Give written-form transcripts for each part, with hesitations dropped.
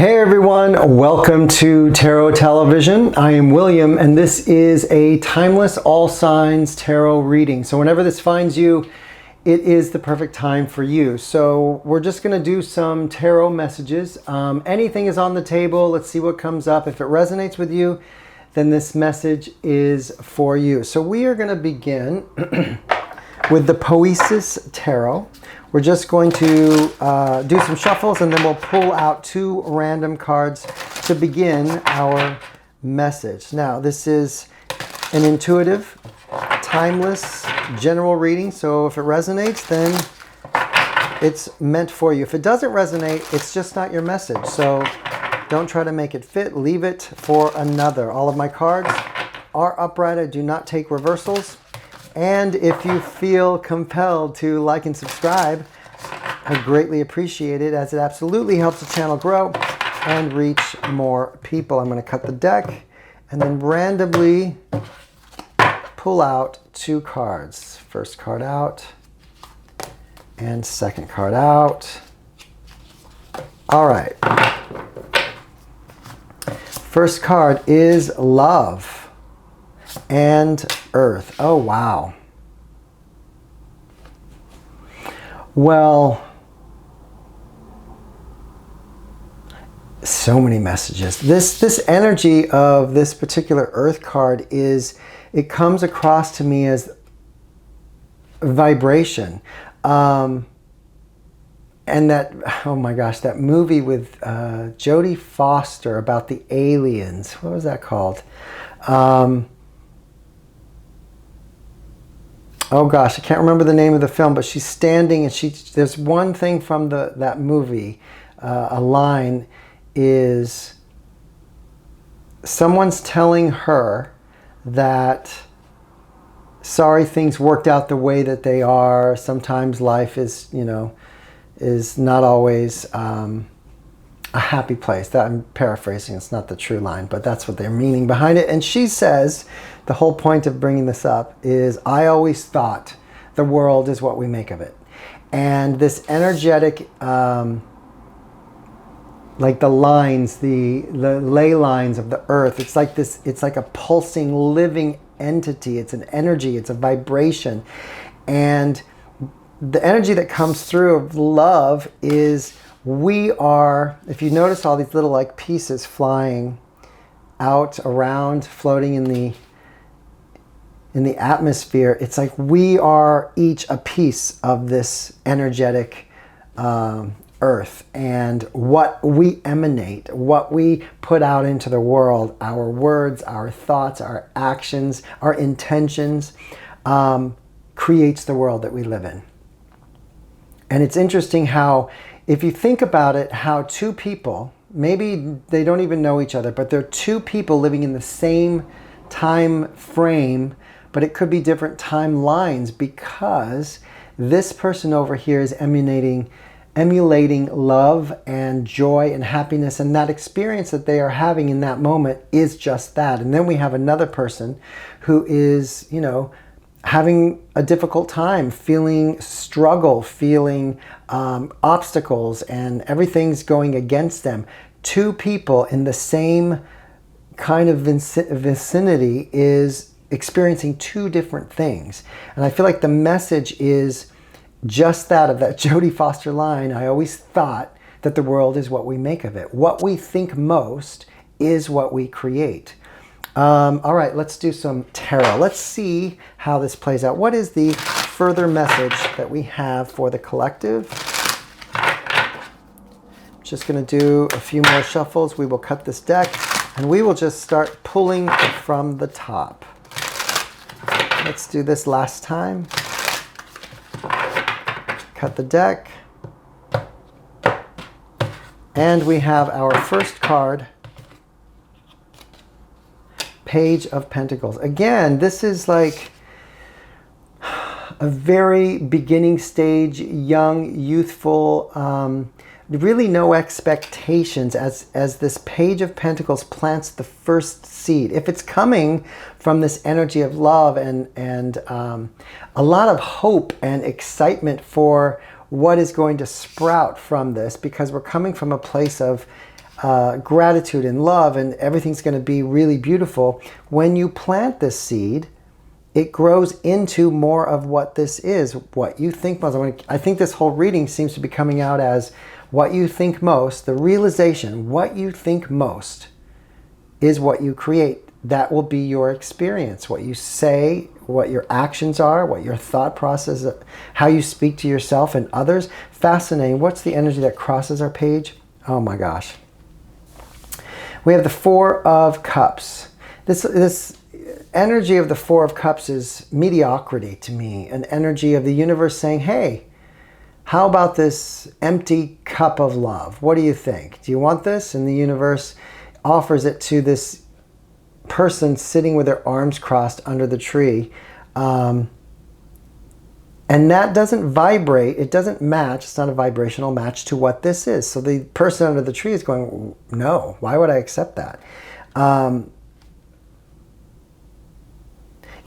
Hey everyone, welcome to Tarot Television. I am William and this is a timeless all signs tarot reading. So whenever this finds you, it is the perfect time for you. So we're just going to do some tarot messages. Anything is on the table. Let's see what comes up. If it resonates with you, then this message is for you. So we are going to begin with the Poesis Tarot. We're just going to do some shuffles and then we'll pull out two random cards to begin our message. Now, this is an intuitive, timeless, general reading. So if it resonates, then it's meant for you. If it doesn't resonate, it's just not your message. So don't try to make it fit. Leave it for another. All of my cards are upright. I do not take reversals. And if you feel compelled to like and subscribe, I greatly appreciate it, as it absolutely helps the channel grow and reach more people. I'm going to cut the deck and then randomly pull out two cards. First card out and second card out. All right. First card is Love and Earth. Oh, wow. Well, so many messages. This energy of this particular Earth card is, it comes across to me as vibration. And that, oh my gosh, that movie with Jodie Foster about the aliens. What was that called? Oh gosh, I can't remember the name of the film, but she's standing and there's one thing from that movie, a line is someone's telling her that sorry things worked out the way that they are. Sometimes life is, is not always a happy place. That I'm paraphrasing, it's not the true line, but that's what they're meaning behind it. And she says, the whole point of bringing this up is, I always thought the world is what we make of it. And this energetic, like the lines, the ley lines of the earth, it's like this, it's like a pulsing living entity. It's an energy, it's a vibration. And the energy that comes through of love is, we are, if you notice all these little like pieces flying out around, floating in the atmosphere, it's like we are each a piece of this energetic earth, and what we emanate, what we put out into the world, our words, our thoughts, our actions, our intentions, creates the world that we live in. And it's interesting how, if you think about it, how two people, maybe they don't even know each other, but they're two people living in the same time frame, but it could be different timelines, because this person over here is emulating love and joy and happiness, and that experience that they are having in that moment is just that. And then we have another person who is, having a difficult time, feeling struggle, feeling obstacles, and everything's going against them. Two people in the same kind of vicinity is experiencing two different things. And I feel like the message is just that, of that Jodie Foster line, I always thought that the world is what we make of it. What we think most is what we create. All right, let's do some tarot. Let's see how this plays out. What is the further message that we have for the collective? Just going to do a few more shuffles. We will cut this deck and we will just start pulling from the top. Let's do this last time. Cut the deck. And we have our first card, Page of Pentacles. Again, this is like a very beginning stage, young, youthful, really no expectations as this Page of Pentacles plants the first seed. If it's coming from this energy of love and a lot of hope and excitement for what is going to sprout from this, because we're coming from a place of gratitude and love, and everything's going to be really beautiful. When you plant this seed, it grows into more of what this is, what you think most. I think this whole reading seems to be coming out as what you think most, the realization, what you think most is what you create. That will be your experience. What you say, what your actions are, what your thought process, how you speak to yourself and others. Fascinating. What's the energy that crosses our page? Oh my gosh. We have the Four of Cups. This energy of the Four of Cups is mediocrity to me, an energy of the universe saying, hey, how about this empty cup of love? What do you think? Do you want this? And the universe offers it to this person sitting with their arms crossed under the tree. And that doesn't vibrate, it doesn't match, it's not a vibrational match to what this is. So the person under the tree is going, no, why would I accept that?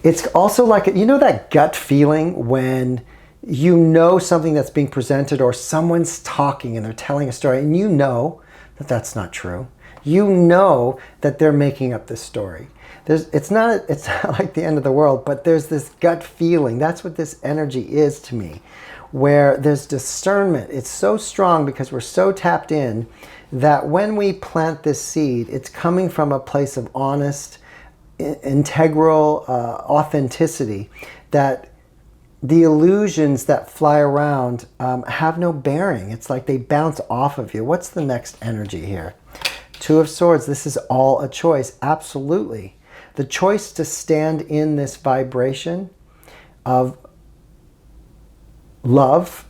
It's also like, you know that gut feeling when you know something that's being presented, or someone's talking and they're telling a story and you know that that's not true. You know that they're making up this story. It's not like the end of the world, but there's this gut feeling. That's what this energy is to me, where there's discernment. It's so strong because we're so tapped in that when we plant this seed, it's coming from a place of honest, integral authenticity, that the illusions that fly around have no bearing. It's like they bounce off of you. What's the next energy here? Two of Swords. This is all a choice. Absolutely. The choice to stand in this vibration of love,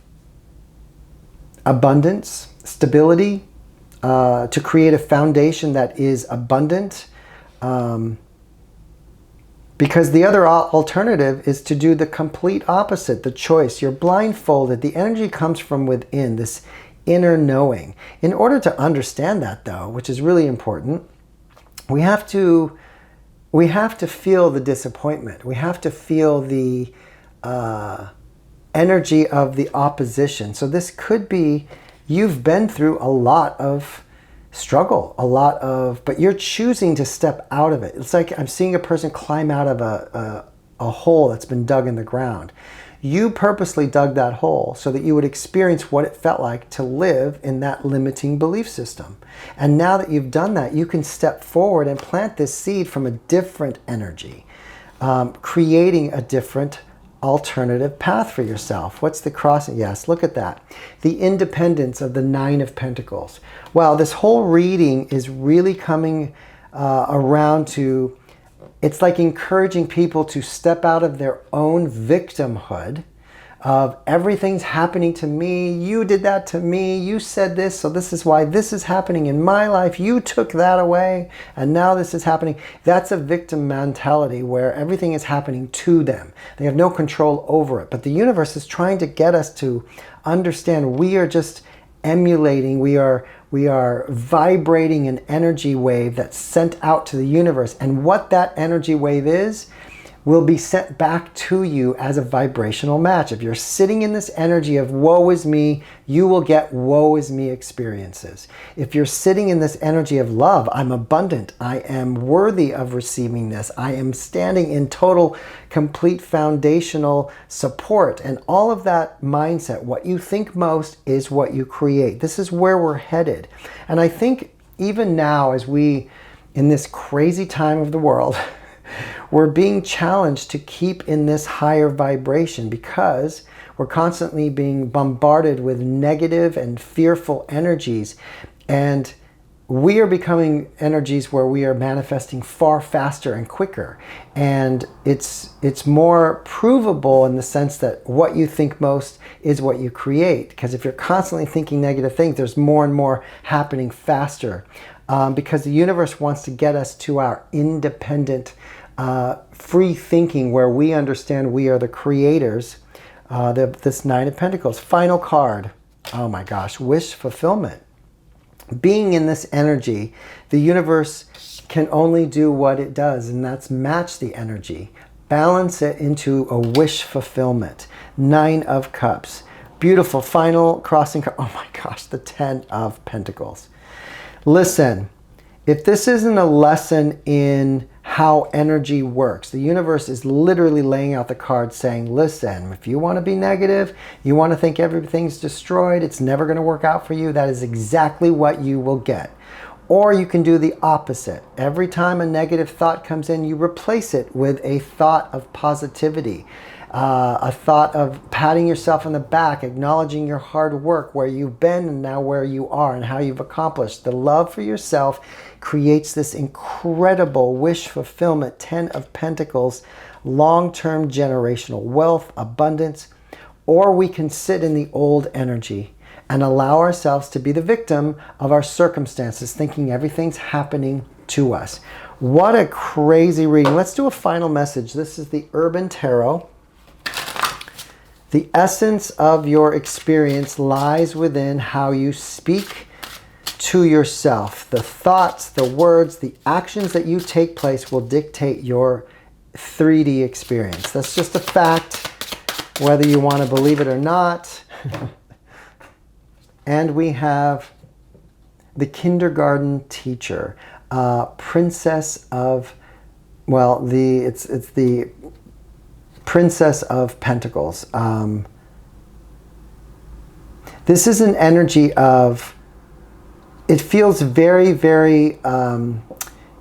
abundance, stability, to create a foundation that is abundant. Because the other alternative is to do the complete opposite, the choice. You're blindfolded. The energy comes from within, this inner knowing. In order to understand that, though, which is really important, we have to feel the disappointment. We have to feel the energy of the opposition. So this could be, you've been through a lot of struggle, but you're choosing to step out of it. It's like I'm seeing a person climb out of a hole that's been dug in the ground. You purposely dug that hole so that you would experience what it felt like to live in that limiting belief system. And now that you've done that, you can step forward and plant this seed from a different energy, creating a different alternative path for yourself. What's the crossing? Yes, look at that. The independence of the Nine of Pentacles. Well, this whole reading is really coming around to, it's like encouraging people to step out of their own victimhood of everything's happening to me, you did that to me, you said this, so this is why this is happening in my life, you took that away, and now this is happening. That's a victim mentality where everything is happening to them. They have no control over it. But the universe is trying to get us to understand we are just emulating, we are vibrating an energy wave that's sent out to the universe. And what that energy wave is will be sent back to you as a vibrational match. If you're sitting in this energy of woe is me, you will get woe is me experiences. If you're sitting in this energy of love, I'm abundant, I am worthy of receiving this, I am standing in total, complete foundational support, and all of that mindset, what you think most is what you create. This is where we're headed. And I think even now, as we, in this crazy time of the world, we're being challenged to keep in this higher vibration because we're constantly being bombarded with negative and fearful energies. And we are becoming energies where we are manifesting far faster and quicker. And it's more provable in the sense that what you think most is what you create. Because if you're constantly thinking negative things, there's more and more happening faster. Because the universe wants to get us to our independent, free thinking where we understand we are the creators. This Nine of Pentacles. Final card. Oh my gosh. Wish fulfillment. Being in this energy, the universe can only do what it does, and that's match the energy. Balance it into a wish fulfillment. Nine of Cups. Beautiful. Final crossing card. Oh my gosh. The Ten of Pentacles. Listen, if this isn't a lesson in how energy works, the universe is literally laying out the cards saying, listen, if you want to be negative, you want to think everything's destroyed, it's never going to work out for you, that is exactly what you will get. Or you can do the opposite. Every time a negative thought comes in, you replace it with a thought of positivity. A thought of patting yourself on the back, acknowledging your hard work, where you've been and now where you are and how you've accomplished. The love for yourself creates this incredible wish fulfillment, 10 of Pentacles, long-term generational wealth, abundance. Or we can sit in the old energy and allow ourselves to be the victim of our circumstances, thinking everything's happening to us. What a crazy reading. Let's do a final message. This is the Urban Tarot. The essence of your experience lies within how you speak to yourself. The thoughts, the words, the actions that you take place will dictate your 3D experience. That's just a fact, whether you want to believe it or not. And we have the kindergarten teacher, princess of, well, it's the Princess of Pentacles. This is an energy of, it feels very, very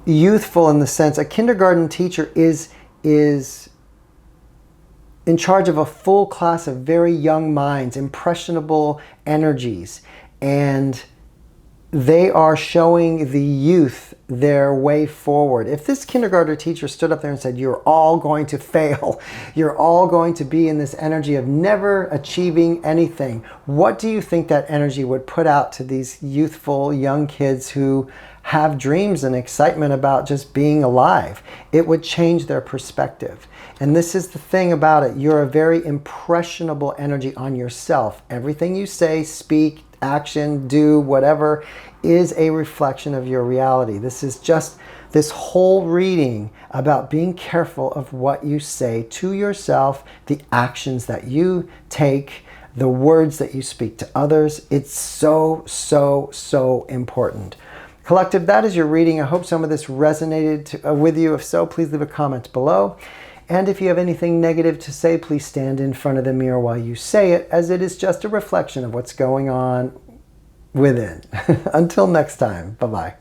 youthful in the sense, a kindergarten teacher is in charge of a full class of very young minds, impressionable energies, and they are showing the youth their way forward. If this kindergarten teacher stood up there and said, you're all going to fail, you're all going to be in this energy of never achieving anything, what do you think that energy would put out to these youthful young kids who have dreams and excitement about just being alive? It would change their perspective. And this is the thing about it. You're a very impressionable energy on yourself. Everything you say, speak, action, do, whatever, is a reflection of your reality. This is just this whole reading about being careful of what you say to yourself, the actions that you take, the words that you speak to others. It's so, so, so important. Collective, that is your reading. I hope some of this resonated with you. If so, please leave a comment below. And if you have anything negative to say, please stand in front of the mirror while you say it, as it is just a reflection of what's going on within. Until next time, bye-bye.